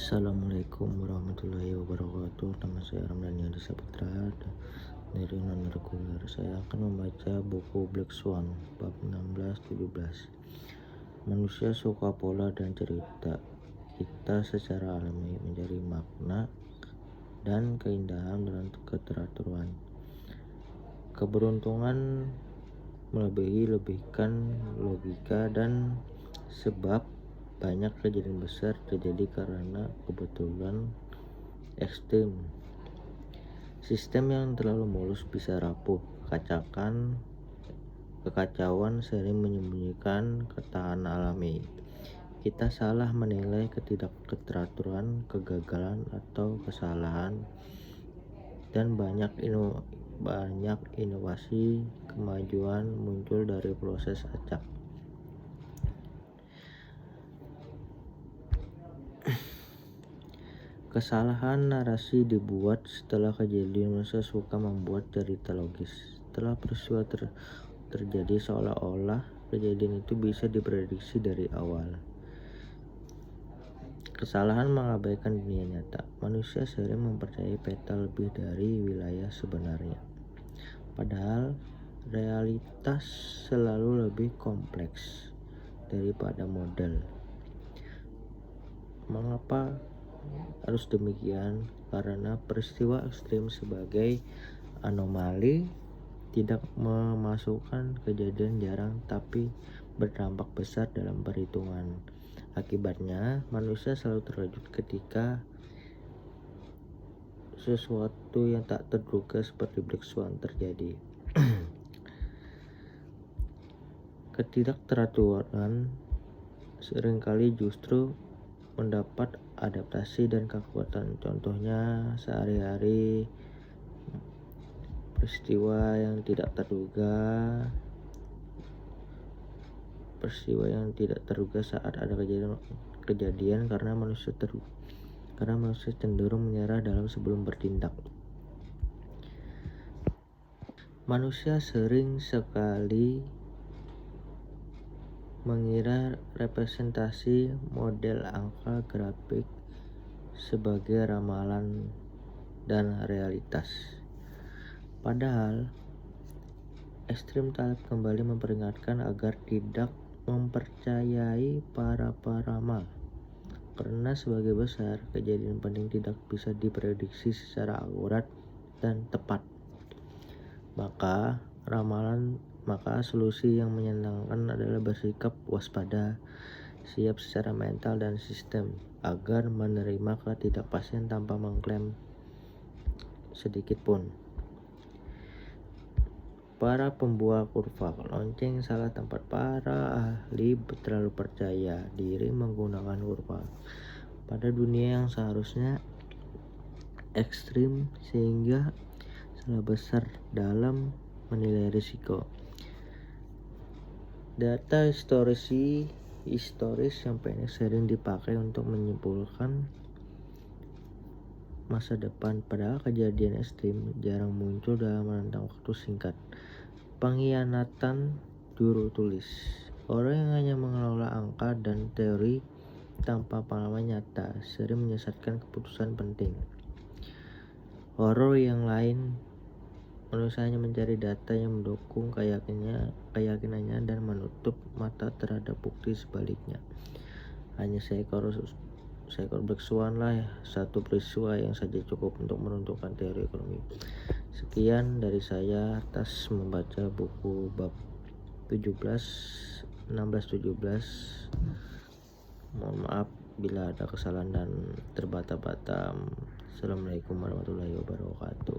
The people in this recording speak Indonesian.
Assalamualaikum warahmatullahi wabarakatuh. Nama saya Ramdhani Adi Saputra dari non-reguler. Saya akan membaca buku Black Swan bab 16-17. Manusia suka pola dan cerita. Kita secara alami mencari makna dan keindahan dalam keteraturan. Keberuntungan lebihkan logika dan sebab banyak kejadian besar terjadi karena kebetulan ekstrim. Sistem yang terlalu mulus bisa rapuh. Kekacauan sering menyembunyikan ketahanan alami. Kita salah menilai ketidakteraturan, kegagalan atau kesalahan, dan banyak inovasi kemajuan muncul dari proses acak. Kesalahan narasi dibuat setelah kejadian. Manusia suka membuat cerita logis setelah peristiwa terjadi, seolah-olah kejadian itu bisa diprediksi dari awal. Kesalahan mengabaikan dunia nyata. Manusia sering mempercayai peta lebih dari wilayah sebenarnya, padahal realitas selalu lebih kompleks daripada model. Mengapa harus demikian? Karena peristiwa ekstrim sebagai anomali tidak memasukkan kejadian jarang tapi berdampak besar dalam perhitungan. Akibatnya, manusia selalu terkejut ketika sesuatu yang tak terduga seperti Black Swan terjadi. Ketidakteraturan seringkali justru mendapat adaptasi dan kekuatan. Contohnya sehari-hari, peristiwa yang tidak terduga saat ada kejadian karena manusia cenderung menyerah dalam sebelum bertindak. Manusia sering sekali mengira representasi model angka grafik sebagai ramalan dan realitas. Padahal ekstrim Taleb kembali memperingatkan agar tidak mempercayai para peramal, karena sebagai besar kejadian penting tidak bisa diprediksi secara akurat dan tepat. Maka solusi yang menyenangkan adalah bersikap waspada, siap secara mental dan sistem agar menerima ketidakpastian tanpa mengklaim sedikit pun. Para pembuat kurva lonceng salah tempat. Para ahli terlalu percaya diri menggunakan kurva pada dunia yang seharusnya ekstrim, sehingga salah besar dalam menilai risiko. Data historis yang pendek sering dipakai untuk menyimpulkan masa depan, padahal kejadian ekstrim jarang muncul dalam rentang waktu singkat. Pengkhianatan juru tulis. Orang yang hanya mengelola angka dan teori tanpa pengalaman nyata sering menyesatkan keputusan penting. Horor yang lain, manusia hanya mencari data yang mendukung keyakinannya dan menutup mata terhadap bukti sebaliknya. Hanya seekor Black Swan lah satu peristiwa yang saja cukup untuk menentukan teori ekonomi. Sekian dari saya atas membaca buku bab 16-17. Mohon maaf bila ada kesalahan dan terbata-bata. Assalamualaikum warahmatullahi wabarakatuh.